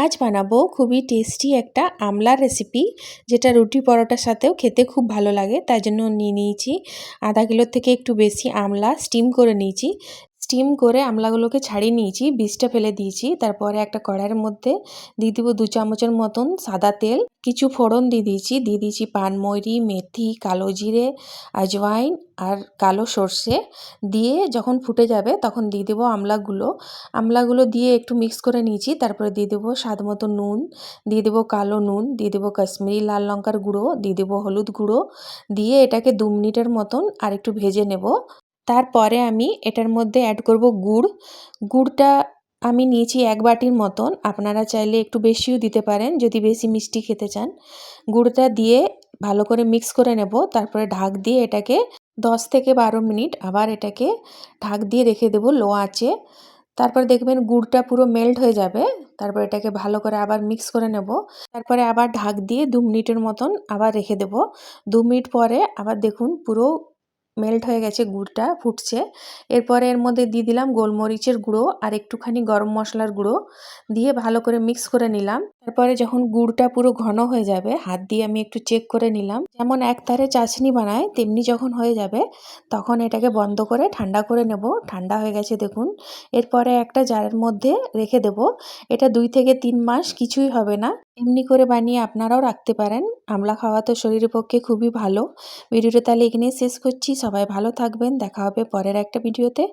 আজ বানাবো খুবই টেস্টি একটা আমলার রেসিপি, যেটা রুটি পরোটার সাথেও খেতে খুব ভালো লাগে। তাই জন্য নিয়ে নিয়েছি আধা কিলোর থেকে একটু বেশি আমলা, স্টিম করে নিয়েছি। স্টিম করে আমলাগুলোকে ছাড়িয়ে নিয়েছি, বীজটা ফেলে দিয়েছি। তারপরে একটা কড়াইয়ের মধ্যে দিয়ে দেবো 2 চামচের মতন সাদা তেল, কিছু ফোড়ন দিয়ে দিয়েছি পানময়ূরি, মেথি, কালো জিরে, আজওয়াইন আর কালো সর্ষে। দিয়ে যখন ফুটে যাবে তখন দিয়ে দেবো আমলাগুলো দিয়ে একটু মিক্স করে নিয়েছি। তারপরে দিয়ে দেবো স্বাদ মতো নুন, দিয়ে দেবো কালো নুন, দিয়ে দেবো কাশ্মীরি লাল লঙ্কার গুঁড়ো, দিয়ে দেবো হলুদ গুঁড়ো, দিয়ে এটাকে 2 মিনিটের মতন আর একটু ভেজে নেব। তারপরে আমি এটার মধ্যে অ্যাড করব গুড়টা আমি নিয়েছি 1 বাটির মতন। আপনারা চাইলে একটু বেশিও দিতে পারেন যদি বেশি মিষ্টি খেতে চান। গুড়টা দিয়ে ভালো করে মিক্স করে নেব। তারপরে ঢাক দিয়ে এটাকে 10 থেকে 12 মিনিট আবার এটাকে ঢাক দিয়ে রেখে দেব লো আঁচে। তারপর দেখবেন গুড়টা পুরো মেল্ট হয়ে যাবে। তারপর এটাকে ভালো করে আবার মিক্স করে নেব। তারপরে আবার ঢাক দিয়ে 2 মিনিটের মতন আবার রেখে দেব। 2 মিনিট পরে আবার দেখুন পুরো মেল্ট হয়ে গেছে, গুড়টা ফুটছে। এরপরে এর মধ্যে দিয়ে দিলাম গোলমরিচের গুঁড়ো আর একটুখানি গরম মশলার গুঁড়ো, দিয়ে ভালো করে মিক্স করে নিলাম। তারপরে যখন গুড়টা পুরো ঘন হয়ে যাবে, হাত দিয়ে আমি একটু চেক করে নিলাম। যেমন একতারে চাশনি বানায় তেমনি যখন হয়ে যাবে তখন এটাকে বন্ধ করে ঠান্ডা করে নেব। ঠান্ডা হয়ে গেছে দেখুন। এরপরে একটা জারের মধ্যে রেখে দেব। এটা 2 থেকে 3 মাস কিছুই হবে না। এমনি করে বানিয়ে আপনারাও রাখতে পারেন। আমলা খাওয়া তো শরীরের পক্ষে খুবই ভালো। ভিডিওটা তাহলে এখানেই শেষ করছি। সবাই ভালো থাকবেন। দেখা হবে পরের একটা ভিডিওতে।